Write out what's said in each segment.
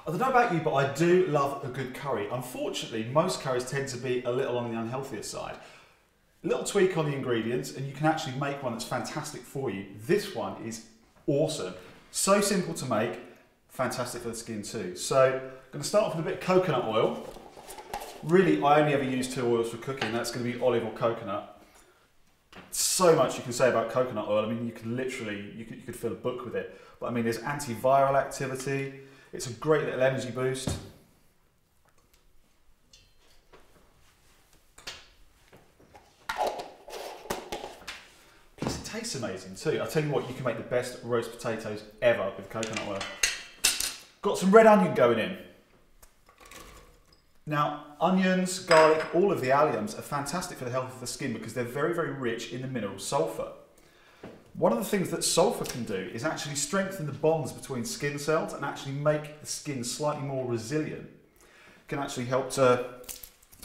I don't know about you, but I do love a good curry. Unfortunately, most curries tend to be a little on the unhealthier side. A little tweak on the ingredients and you can actually make one that's fantastic for you. This one is awesome. So simple to make, fantastic for the skin too. So I'm going to start off with a bit of coconut oil. Really, I only ever use 2 oils for cooking. That's going to be olive or coconut. So much you can say about coconut oil. I mean, you could literally, you could fill a book with it. But I mean, there's antiviral activity. It's a great little energy boost. Plus, it tastes amazing too. I'll tell you what, you can make the best roast potatoes ever with coconut oil. Got some red onion going in. Now, onions, garlic, all of the alliums are fantastic for the health of the skin because they're very, very rich in the mineral sulfur. One of the things that sulfur can do is actually strengthen the bonds between skin cells and actually make the skin slightly more resilient. It can actually help to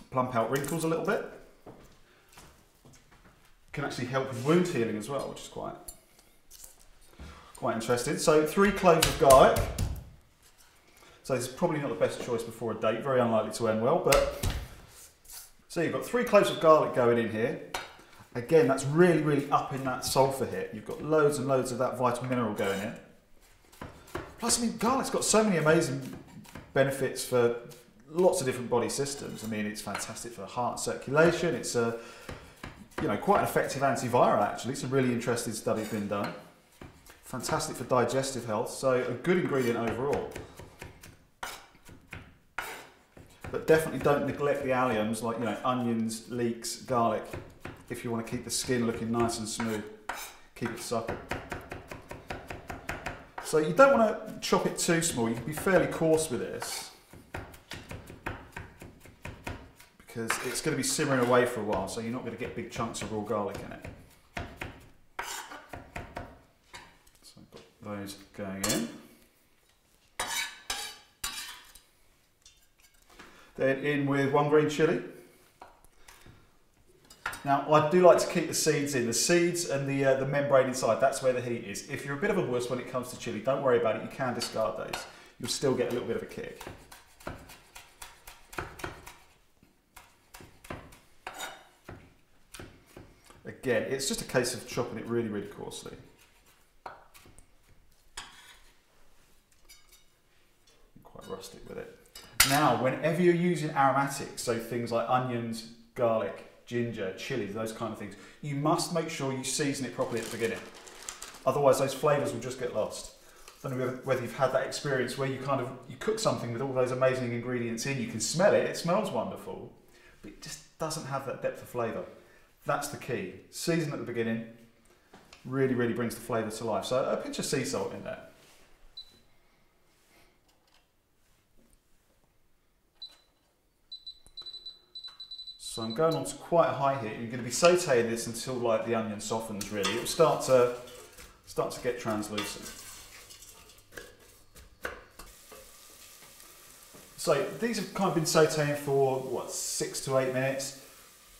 plump out wrinkles a little bit. It can actually help with wound healing as well, which is quite interesting. So 3 cloves of garlic. So this is probably not the best choice before a date, very unlikely to end well, but so you've got 3 cloves of garlic going in here. Again, that's really, really upping that sulfur hit. You've got loads and loads of that vital mineral going in. Plus, I mean, garlic's got so many amazing benefits for lots of different body systems. I mean, it's fantastic for heart circulation. It's a, quite an effective antiviral actually. Some really interesting studies been done. Fantastic for digestive health. So a good ingredient overall. But definitely don't neglect the alliums like, onions, leeks, garlic. If you want to keep the skin looking nice and smooth, keep it supple. So you don't want to chop it too small, you can be fairly coarse with this because it's going to be simmering away for a while, so you're not going to get big chunks of raw garlic in it. So I've got those going in. Then in with 1 green chilli. Now, I do like to keep the seeds in. The seeds and the membrane inside, that's where the heat is. If you're a bit of a wuss when it comes to chilli, don't worry about it. You can discard those. You'll still get a little bit of a kick. Again, it's just a case of chopping it really, really coarsely. I'm quite rustic with it. Now, whenever you're using aromatics, so things like onions, garlic, ginger, chilies, those kind of things, you must make sure you season it properly at the beginning. Otherwise those flavours will just get lost. I don't know whether you've had that experience where you cook something with all those amazing ingredients in, you can smell it, it smells wonderful, but it just doesn't have that depth of flavour. That's the key. Season at the beginning really, really brings the flavour to life. So a pinch of sea salt in there. So I'm going on to quite a high heat. You're going to be sautéing this until like the onion softens really. It will start to get translucent. So these have kind of been sautéing for what, 6 to 8 minutes.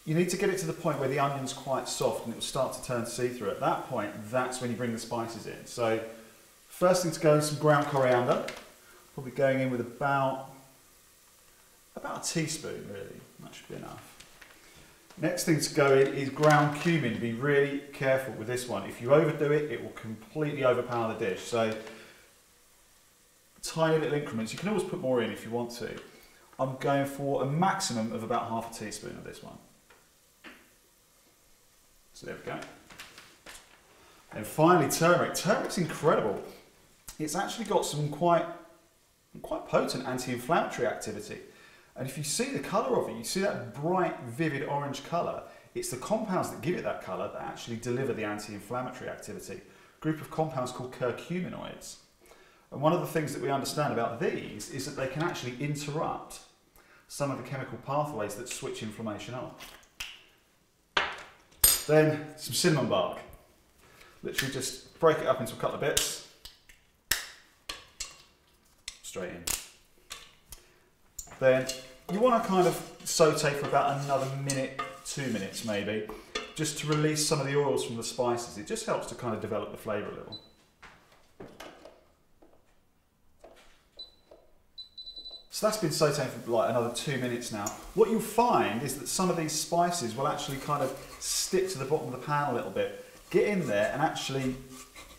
You need to get it to the point where the onion's quite soft and it will start to turn see-through. At that point, that's when you bring the spices in. So first thing to go is some ground coriander. Probably going in with about a teaspoon really. That should be enough. Next thing to go in is ground cumin. Be really careful with this one. If you overdo it, it will completely overpower the dish. So tiny little increments. You can always put more in if you want to. I'm going for a maximum of about half a teaspoon of this one. So there we go. And finally turmeric. Turmeric's incredible. It's actually got some quite potent anti-inflammatory activity. And if you see the colour of it, you see that bright, vivid orange colour, it's the compounds that give it that colour that actually deliver the anti-inflammatory activity. A group of compounds called curcuminoids. And one of the things that we understand about these is that they can actually interrupt some of the chemical pathways that switch inflammation on. Then some cinnamon bark. Literally just break it up into a couple of bits. Straight in. Then you want to kind of saute for about another minute, 2 minutes maybe, just to release some of the oils from the spices. It just helps to kind of develop the flavour a little. So that's been sauteing for like another 2 minutes now. What you'll find is that some of these spices will actually kind of stick to the bottom of the pan a little bit. Get in there and actually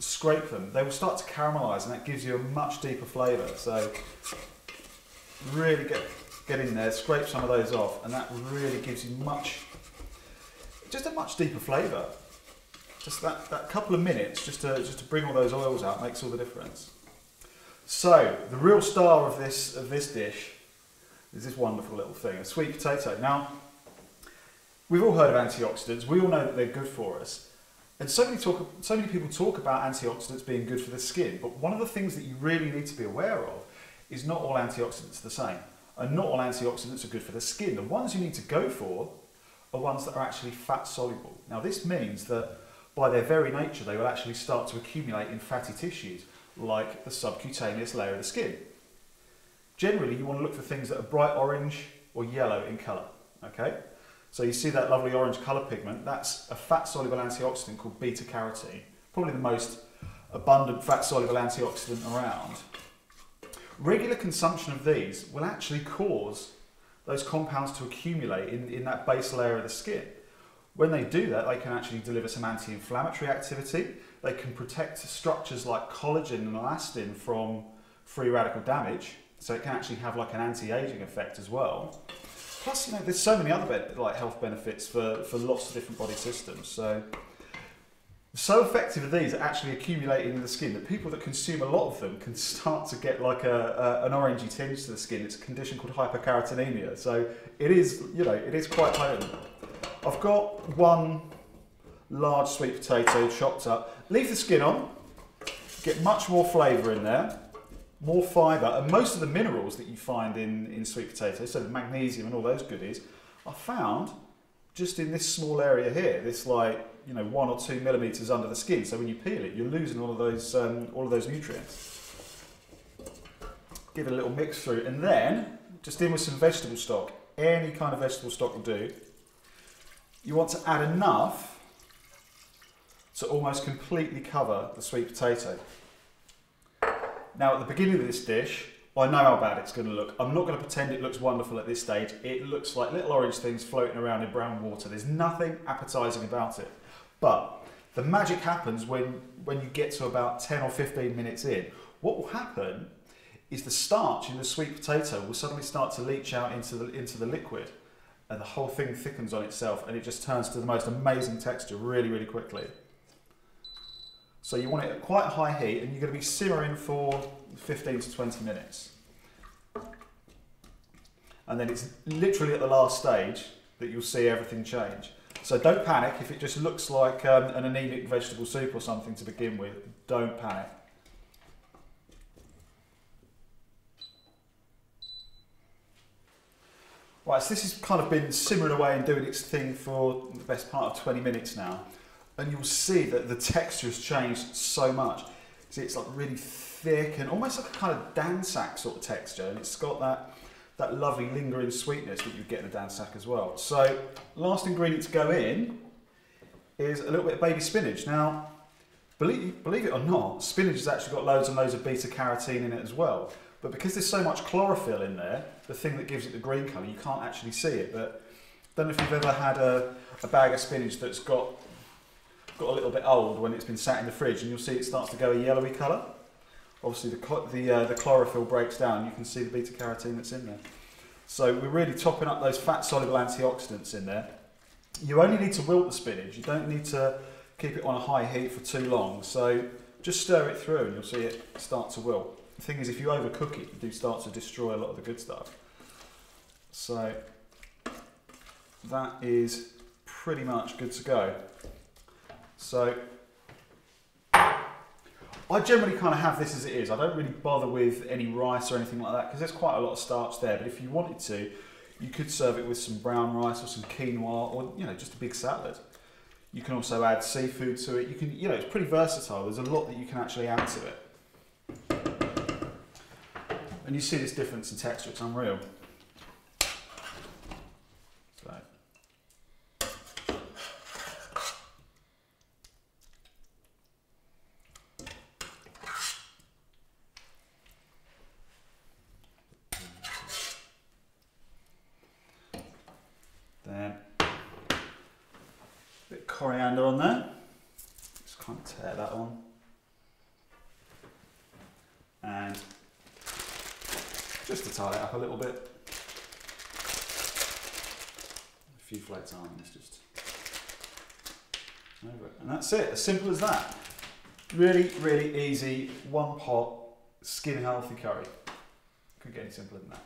scrape them. They will start to caramelise, and that gives you a much deeper flavour. So really get in there, scrape some of those off, and that really gives you just a much deeper flavour. Just that couple of minutes just to bring all those oils out makes all the difference. So the real star of this dish is this wonderful little thing, a sweet potato. Now, we've all heard of antioxidants. We all know that they're good for us. And so many people talk about antioxidants being good for the skin, but one of the things that you really need to be aware of is not all antioxidants are the same. And not all antioxidants are good for the skin. The ones you need to go for are ones that are actually fat soluble. Now this means that by their very nature they will actually start to accumulate in fatty tissues, like the subcutaneous layer of the skin. Generally you want to look for things that are bright orange or yellow in colour, okay? So you see that lovely orange colour pigment, that's a fat-soluble antioxidant called beta-carotene, probably the most abundant fat-soluble antioxidant around. Regular consumption of these will actually cause those compounds to accumulate in that base layer of the skin. When they do that, they can actually deliver some anti-inflammatory activity. They can protect structures like collagen and elastin from free radical damage, so it can actually have like an anti-aging effect as well. Plus, you know, there's so many other health benefits for lots of different body systems. So effective are these at actually accumulating in the skin that people that consume a lot of them can start to get like an orangey tinge to the skin. It's a condition called hypercarotenemia. So it is, you know, it is quite potent. I've got one large sweet potato chopped up. Leave the skin on, get much more flavour in there, more fibre, and most of the minerals that you find in sweet potatoes, so the magnesium and all those goodies, are found just in this small area here, this like, you know, 1 or 2 millimetres under the skin. So when you peel it, you're losing all of those nutrients. Give it a little mix through, and then just in with some vegetable stock. Any kind of vegetable stock will do. You want to add enough to almost completely cover the sweet potato. Now at the beginning of this dish, I know how bad it's going to look. I'm not going to pretend it looks wonderful at this stage. It looks like little orange things floating around in brown water. There's nothing appetising about it. But the magic happens when you get to about 10 or 15 minutes in. What will happen is the starch in the sweet potato will suddenly start to leach out into the liquid, and the whole thing thickens on itself, and it just turns to the most amazing texture really, really quickly. So you want it at quite a high heat, and you're going to be simmering for 15 to 20 minutes. And then it's literally at the last stage that you'll see everything change. So don't panic if it just looks like an anemic vegetable soup or something to begin with. Don't panic. Right, so this has kind of been simmering away and doing its thing for the best part of 20 minutes now. And you'll see that the texture has changed so much. See, it's like really thick and almost like a kind of dansak sort of texture, and it's got that lovely lingering sweetness that you get in a dansak as well. So, last ingredient to go in is a little bit of baby spinach. Now, believe it or not, spinach has actually got loads and loads of beta-carotene in it as well. But because there's so much chlorophyll in there, the thing that gives it the green colour, you can't actually see it. But I don't know if you've ever had a bag of spinach that's got a little bit old when it's been sat in the fridge, and you'll see it starts to go a yellowy colour. Obviously the chlorophyll breaks down, you can see the beta-carotene that's in there. So we're really topping up those fat-soluble antioxidants in there. You only need to wilt the spinach, you don't need to keep it on a high heat for too long. So just stir it through and you'll see it start to wilt. The thing is, if you overcook it, you do start to destroy a lot of the good stuff. So that is pretty much good to go. So I generally kind of have this as it is. I don't really bother with any rice or anything like that because there's quite a lot of starch there. But if you wanted to, you could serve it with some brown rice or some quinoa, or just a big salad. You can also add seafood to it. You can, it's pretty versatile. There's a lot that you can actually add to it. And you see this difference in texture, it's unreal. So. coriander on there. Just kind of tear that on. And just to tie it up a little bit. A few flakes of onions just over it. And that's it, as simple as that. Really, really easy, one pot, skin healthy curry. Couldn't get any simpler than that.